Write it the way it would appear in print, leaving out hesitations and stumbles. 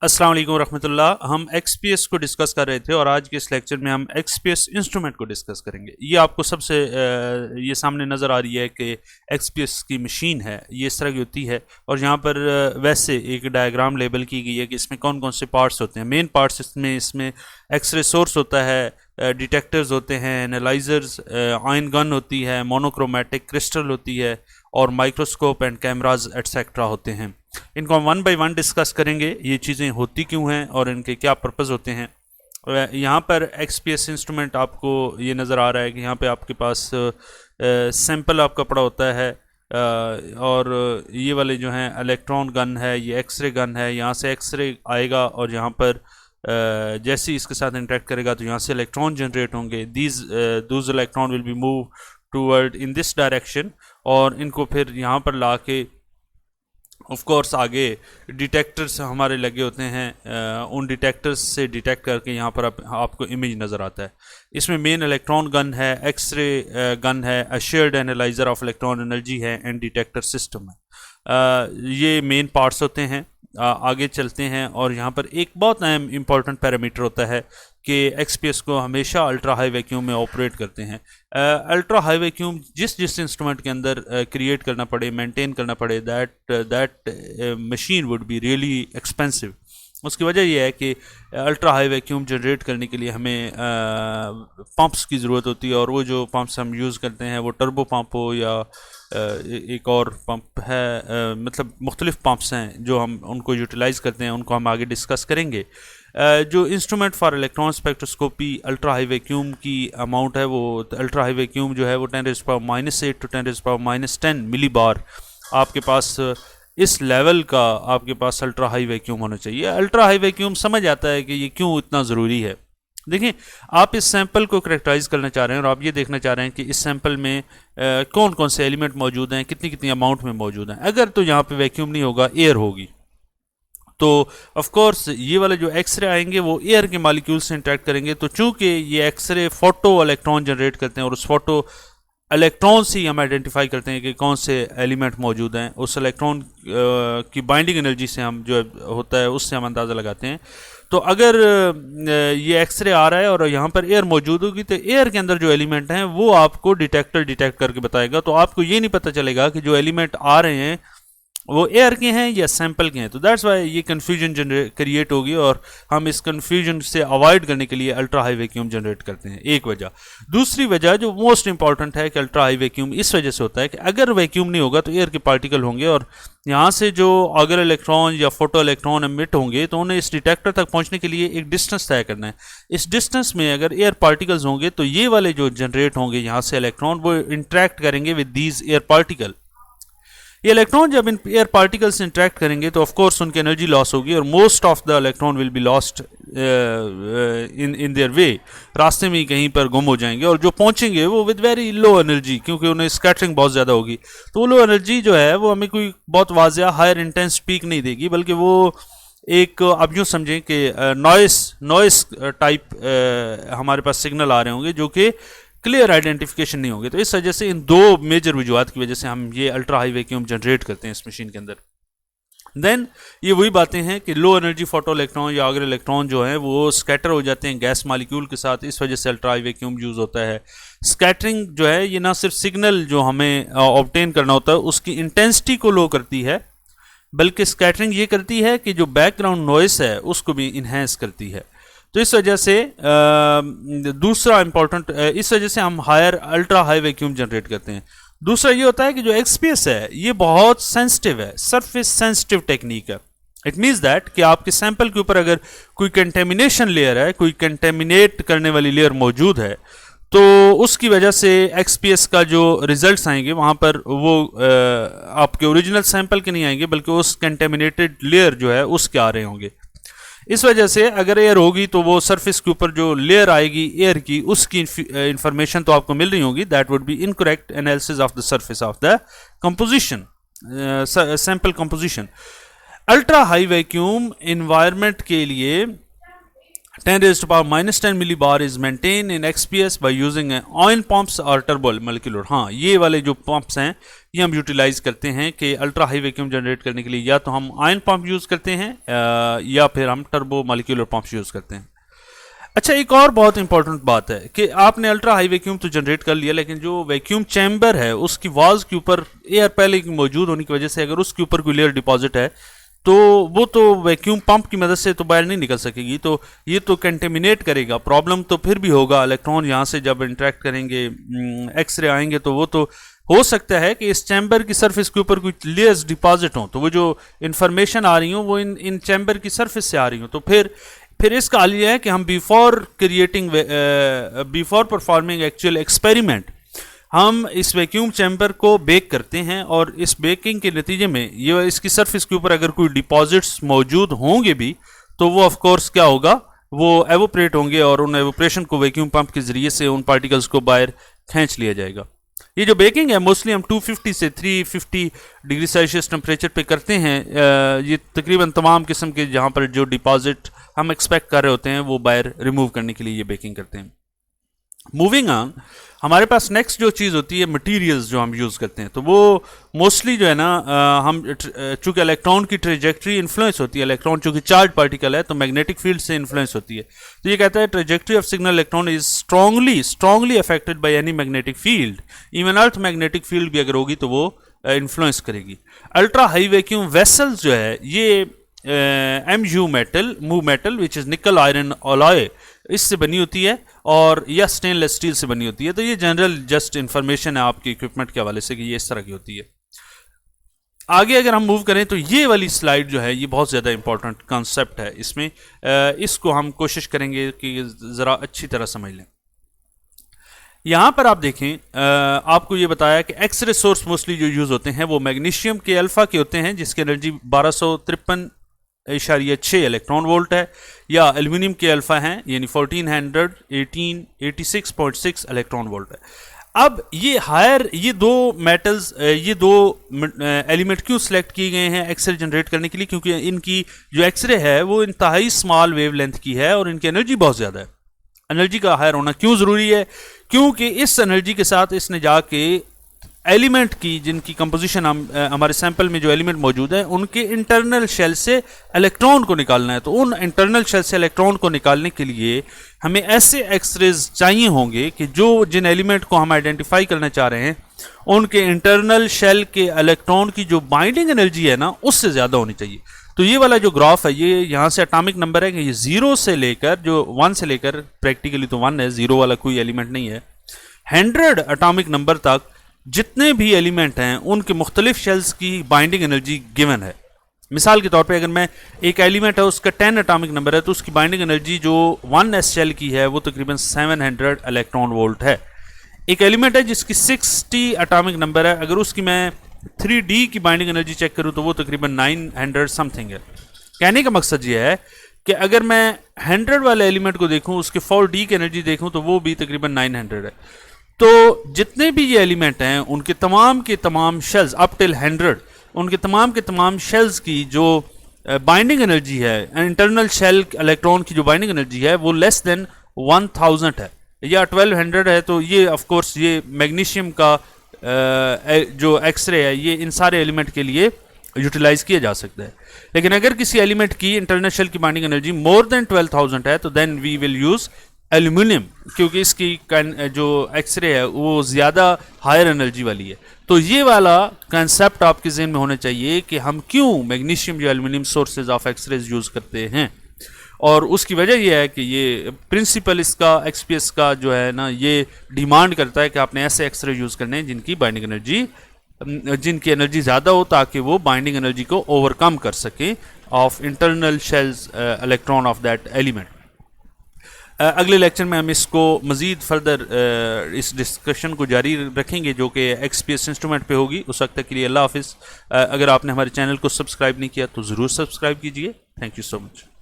अस्सलाम वालेकुम रहमतुल्लाह। हम XPS को डिस्कस कर रहे थे और आज के इस लेक्चर में हम XPS इंस्ट्रूमेंट को डिस्कस करेंगे। ये आपको सबसे ये सामने नज़र आ रही है कि XPS की मशीन है, ये इस तरह की होती है और यहाँ पर वैसे एक डायग्राम लेबल की गई है कि इसमें कौन कौन से पार्ट्स होते हैं। मेन पार्ट्स इसमें एक्सरे सोर्स होता है, डिटेक्टर्स होते हैं, एनालाइजर्स, आयन गन होती है, मोनोक्रोमेटिक क्रिस्टल होती है और माइक्रोस्कोप एंड कैमराज एटसेट्रा होते हैं। इनको हम वन बाय वन डिस्कस करेंगे, ये चीज़ें होती क्यों हैं और इनके क्या पर्पज़ होते हैं। यहाँ पर XPS इंस्ट्रूमेंट आपको ये नज़र आ रहा है कि यहाँ पे आपके पास सैंपल आपका पड़ा होता है और ये वाले जो हैं इलेक्ट्रॉन गन है, ये एक्सरे गन है। यहाँ से एक्सरे आएगा और यहाँ पर जैसे ही इसके साथ इंटरेक्ट करेगा तो यहाँ से इलेक्ट्रॉन जनरेट होंगे। Dooj electron will be move toward in this direction और इनको फिर यहाँ पर ला के ऑफ कोर्स आगे डिटेक्टर्स हमारे लगे होते हैं, उन डिटेक्टर्स से डिटेक्ट करके यहाँ पर आपको इमेज नज़र आता है। इसमें मेन इलेक्ट्रॉन गन है, एक्सरे गन है, अशेयर्ड एनालाइजर ऑफ इलेक्ट्रॉन एनर्जी है एंड डिटेक्टर सिस्टम है। ये मेन पार्ट्स होते हैं। आगे चलते हैं और यहाँ पर एक बहुत अहम इम्पॉर्टेंट पैरामीटर होता है कि XPS को हमेशा अल्ट्रा हाई वैक्यूम में ऑपरेट करते हैं। अल्ट्रा हाई वैक्यूम जिस इंस्ट्रूमेंट के अंदर क्रिएट करना पड़े, मेंटेन करना पड़े, that machine would be really expensive. उसकी वजह यह है कि अल्ट्रा हाई वैक्यूम जनरेट करने के लिए हमें पंप्स की ज़रूरत होती है और वो जो पंप्स हम यूज़ करते हैं वो टर्बो पंप हो या एक और पंप है, मतलब मुख्तलिफ पंप्स हैं जो हम उनको यूटिलाइज़ करते हैं, उनको हम आगे डिस्कस करेंगे। जो instrument for electron spectroscopy ultra high vacuum की अमाउंट है, वो अल्ट्रा हाई वैक्यूम जो है वो 10⁻⁻8 to 10⁻10 मिली बार आपके पास इस लेवल का आपके पास अल्ट्रा हाई वैक्यूम होना चाहिए। अल्ट्रा हाई वैक्यूम समझ आता है कि ये क्यों इतना ज़रूरी है। देखिए, आप इस सैंपल को करेक्टराइज करना चाह रहे हैं और आप ये देखना चाह रहे हैं कि इस सैंपल में कौन कौन से एलिमेंट मौजूद हैं, कितनी कितनी अमाउंट में मौजूद हैं। अगर तो यहाँ पे वैक्यूम नहीं होगा, एयर होगी, तो ऑफ कोर्स ये वाले जो एक्सरे आएंगे वो एयर के मालिक्यूल से इंटरेक्ट करेंगे। तो चूंकि ये एक्सरे फोटो इलेक्ट्रॉन जनरेट करते हैं और उस फोटो इलेक्ट्रॉन से ही हम आइडेंटिफाई करते हैं कि कौन से एलिमेंट मौजूद हैं, उस इलेक्ट्रॉन की बाइंडिंग एनर्जी से हम जो होता है उससे हम अंदाज़ा लगाते हैं। तो अगर ये एक्सरे आ रहा है और यहाँ पर एयर मौजूद होगी तो एयर के अंदर जो एलिमेंट हैं वो आपको डिटेक्टर डिटेक्ट करके बताएगा। तो आपको ये नहीं पता चलेगा कि जो एलिमेंट आ रहे हैं वो एयर के हैं या सैंपल के हैं। तो दैट्स वाई ये कन्फ्यूजन क्रिएट होगी और हम इस कन्फ्यूजन से अवॉइड करने के लिए अल्ट्रा हाई वैक्यूम जनरेट करते हैं, एक वजह। दूसरी वजह जो मोस्ट इंपॉर्टेंट है कि अल्ट्रा हाई वैक्यूम इस वजह से होता है कि अगर वैक्यूम नहीं होगा तो एयर के पार्टिकल होंगे और यहाँ से जो अगर इलेक्ट्रॉन या फोटो इलेक्ट्रॉन एमिट होंगे तो उन्हें इस डिटेक्टर तक पहुँचने के लिए एक डिस्टेंस तय करना है। इस डिस्टेंस में अगर एयर पार्टिकल्स होंगे तो ये वाले जो जनरेट होंगे यहाँ से इलेक्ट्रॉन वो इंटरेक्ट करेंगे विद दीज एयर पार्टिकल। ये इलेक्ट्रॉन जब इन एयर पार्टिकल से इंटरेक्ट करेंगे तो ऑफ कोर्स उनकी एनर्जी लॉस होगी और most of the electron will be lost in their way, रास्ते में ही कहीं पर गुम हो जाएंगे और जो पहुंचेंगे वो विद वेरी लो एनर्जी, क्योंकि उन्हें स्कैटरिंग बहुत ज़्यादा होगी। तो वो लो एनर्जी जो है वो हमें कोई बहुत वाज़िया हायर इंटेंस पीक नहीं देगी, बल्कि वो एक आप यूँ समझें कि नॉइस टाइप हमारे पास सिग्नल आ रहे होंगे जो कि क्लियर आइडेंटिफिकेशन नहीं होंगे। तो इस वजह से इन दो मेजर वजूहत की वजह से हम ये अल्ट्रा हाई वैक्यूम जनरेट करते हैं इस मशीन के अंदर। देन ये वही बातें हैं कि लो एनर्जी फोटो इलेक्ट्रॉन या अगर इलेक्ट्रॉन जो है वो स्कैटर हो जाते हैं गैस मालिक्यूल के साथ, इस वजह से अल्ट्रा हाई वैक्यूम यूज़ होता है। स्कैटरिंग जो है ये ना सिर्फ सिग्नल जो हमें ऑब्टेन करना होता है उसकी इंटेंसिटी को लो करती है, बल्कि स्कैटरिंग ये करती है कि जो बैकग्राउंड नॉइस है उसको भी इन्हेंस करती है। तो इस वजह से दूसरा इंपॉर्टेंट, इस वजह से हम अल्ट्रा हाई वैक्यूम जनरेट करते हैं। दूसरा ये होता है कि जो XPS है ये बहुत सेंसिटिव है, सरफेस सेंसिटिव टेक्निक है। इट मीन्स दैट कि आपके सैंपल के ऊपर अगर कोई कंटेमिनेशन लेयर है, कोई कंटेमिनेट करने वाली लेयर मौजूद है, तो उसकी वजह से XPS का जो रिजल्ट्स आएंगे वहाँ पर वो आपके ओरिजिनल सैंपल के नहीं आएंगे, बल्कि उस कंटेमिनेटेड लेयर जो है उसके आ रहे होंगे। इस वजह से अगर एयर होगी तो वो सरफेस के ऊपर जो लेयर आएगी एयर की उसकी इंफॉर्मेशन तो आपको मिल रही होगी, that would be incorrect analysis of the surface of the composition, sample composition. Ultra high vacuum environment के लिए 10 raised to power minus 10 millibar is maintained in XPS by using oil pumps or turbo molecular। हाँ, ये वाले जो pumps हैं ये हम utilise करते हैं कि अल्ट्रा हाई वैक्यूम जनरेट करने के लिए या तो हम आयन पंप यूज़ करते हैं या फिर हम टर्बो मोलिकुलर पंप्स यूज़ करते हैं। अच्छा, एक और बहुत इंपॉर्टेंट बात है कि आपने अल्ट्रा हाई वैक्यूम तो जनरेट कर लिया, लेकिन जो वैक्यूम चैम्बर है उसकी वॉल्स के ऊपर एयर पहले मौजूद होने की वजह से अगर उसके ऊपर कोई लेयर डिपॉजिट है तो वो तो वैक्यूम पंप की मदद से तो बाहर नहीं निकल सकेगी, तो ये तो कंटेमिनेट करेगा। प्रॉब्लम तो फिर भी होगा, इलेक्ट्रॉन यहाँ से जब इंटरेक्ट करेंगे एक्सरे आएंगे तो वो तो हो सकता है कि इस चैम्बर की सरफेस के ऊपर कुछ लेयर्स डिपॉजिट हों, तो वो जो इन्फॉर्मेशन आ रही हो वो इन चैम्बर की सरफेस से आ रही हो। तो फिर इसका हल ये है कि हम बिफोर परफॉर्मिंग एक्चुअल एक्सपेरिमेंट हम इस वैक्यूम चैम्बर को बेक करते हैं, और इस बेकिंग के नतीजे में ये इसकी सरफेस के ऊपर अगर कोई डिपॉजिट्स मौजूद होंगे भी तो वो ऑफ कोर्स क्या होगा, वो एवोपरेट होंगे और उन एवोपरेशन को वैक्यूम पंप के जरिए से उन पार्टिकल्स को बाहर खींच लिया जाएगा। ये जो बेकिंग है मोस्टली हम 250 से 350 डिग्री सेल्सियस टेम्परेचर पे करते हैं। ये तकरीबन तमाम किस्म के जहाँ पर जो डिपॉजिट हम एक्सपेक्ट कर रहे होते हैं वो बाहर रिमूव करने के लिए ये बेकिंग करते हैं। मूविंग ऑन, हमारे पास नेक्स्ट जो चीज़ होती है मटेरियल्स जो हम यूज़ करते हैं, तो वो मोस्टली जो है ना हम चूँकि इलेक्ट्रॉन की ट्रेजेक्ट्री इन्फ्लुएंस होती है, इलेक्ट्रॉन चूँकि चार्ज पार्टिकल है तो मैग्नेटिक फील्ड से इन्फ्लुएंस होती है, तो ये कहता है trajectory of signal electron is strongly affected by any magnetic field, even earth magnetic field भी अगर होगी तो वो इन्फ्लुएंस करेगी। अल्ट्रा हाई वैक्यूम वेसल्स जो है ये MU मेटल विच इज़ निकल आयरन अलॉय इससे बनी होती है, और या स्टेनलेस स्टील से बनी होती है। तो ये जनरल जस्ट इंफॉर्मेशन है आपके इक्विपमेंट के हवाले से कि ये इस तरह की होती है। आगे अगर हम मूव करें तो ये वाली स्लाइड जो है ये बहुत ज़्यादा इंपॉर्टेंट कॉन्सेप्ट है, इसमें इसको हम कोशिश करेंगे कि ज़रा अच्छी तरह समझ लें। यहाँ पर आप देखें, आपको ये बताया कि एक्सरे सोर्स मोस्टली जो यूज़ होते हैं वो मैग्नीशियम के अल्फ़ा के होते हैं जिसकी एनर्जी 1253.6 इलेक्ट्रॉन वोल्ट है, या एल्यूमिनियम के अल्फ़ा हैं यानी 1486.6 इलेक्ट्रॉन वोल्ट है। अब ये दो मेटल्स, ये दो एलिमेंट क्यों सिलेक्ट किए गए हैं एक्सरे जनरेट करने के लिए, क्योंकि इनकी जो एक्सरे है वो इंतहाई स्मॉल वेवलेंथ की है और इनकी एनर्जी बहुत ज़्यादा है। एनर्जी का हायर होना क्यों ज़रूरी है, क्योंकि इस एनर्जी के साथ इसने जाके एलिमेंट की जिनकी कंपोजिशन हमारे सैंपल में जो एलिमेंट मौजूद है उनके इंटरनल शेल से इलेक्ट्रॉन को निकालना है। तो उन इंटरनल शेल से इलेक्ट्रॉन को निकालने के लिए हमें ऐसे एक्सरेज चाहिए होंगे कि जिन एलिमेंट को हम आइडेंटिफाई करना चाह रहे हैं उनके इंटरनल शेल के इलेक्ट्रॉन की जो बाइंडिंग एनर्जी है ना उससे ज़्यादा होनी चाहिए। तो ये वाला जो ग्राफ है ये यहाँ से एटॉमिक नंबर है कि ये 0 से लेकर जो 1 से लेकर प्रैक्टिकली तो 1 है, 0 वाला कोई एलिमेंट नहीं है, 100 एटॉमिक नंबर तक जितने भी एलिमेंट हैं उनके मुख्तलिफ शेल्स की बाइंडिंग एनर्जी गिवन है। मिसाल के तौर पे अगर मैं एक एलिमेंट है उसका 10 एटॉमिक नंबर है तो उसकी बाइंडिंग एनर्जी जो 1s शेल की है वो तकरीबन 700 इलेक्ट्रॉन वोल्ट है। एक एलिमेंट है जिसकी 60 एटॉमिक नंबर है, अगर उसकी मैं 3d की बाइंडिंग एनर्जी चेक करूं तो वो तकरीबन 900 समथिंग है। कहने का मकसद ये है कि अगर मैं 100 वाले एलिमेंट को देखूं उसके 4d की एनर्जी देखूं तो वो भी तकरीबन 900 है। तो जितने भी ये एलिमेंट हैं उनके तमाम के तमाम शेल्स अप टिल 100 उनके तमाम के तमाम शेल्स की जो बाइंडिंग एनर्जी है, इंटरनल शेल इलेक्ट्रॉन की जो बाइंडिंग एनर्जी है वो लेस देन 1000 है या 1200 है। तो ये ऑफ कोर्स ये मैग्नीशियम का जो एक्सरे है ये इन सारे एलिमेंट के लिए यूटिलाइज किया जा सकता है। लेकिन अगर किसी एलिमेंट की इंटरनल शेल की बाइंडिंग एनर्जी मोर देन 12000 है तो then we will use aluminium, क्योंकि इसकी जो एक्सरे है वो ज़्यादा हायर एनर्जी वाली है। तो ये वाला कंसेप्ट आपके ज़हन में होना चाहिए कि हम क्यों मैग्नीशियम या aluminium sources of X-rays use करते हैं, और उसकी वजह यह है कि ये प्रिंसिपल इसका XPS का जो है ना ये डिमांड करता है कि आपने ऐसे एक्सरे यूज़ करने हैं जिनकी एनर्जी ज़्यादा हो ताकि वो बाइंडिंग एनर्जी को ओवरकम कर सकें of internal shells electron of that element. अगले लेक्चर में हम इसको मज़ीद फर्दर इस डिस्कशन को जारी रखेंगे जो कि XPS इंस्ट्रूमेंट पे होगी। उस वक्त तक के लिए अल्लाह हाफिज़। अगर आपने हमारे चैनल को सब्सक्राइब नहीं किया तो ज़रूर सब्सक्राइब कीजिए। Thank you so much.